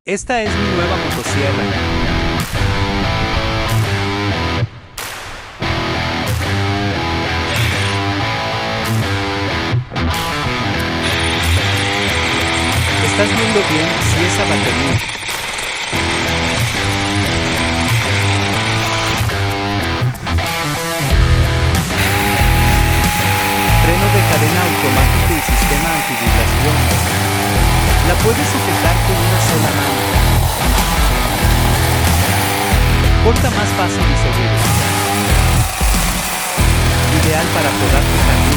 Esta es mi nueva motosierra. ¿Estás viendo bien si esa batería? Freno de cadena automático y sistema antivibración. La puedes sujetar con una sola mano. Corta más fácil y seguro. Ideal para podar tu jardín.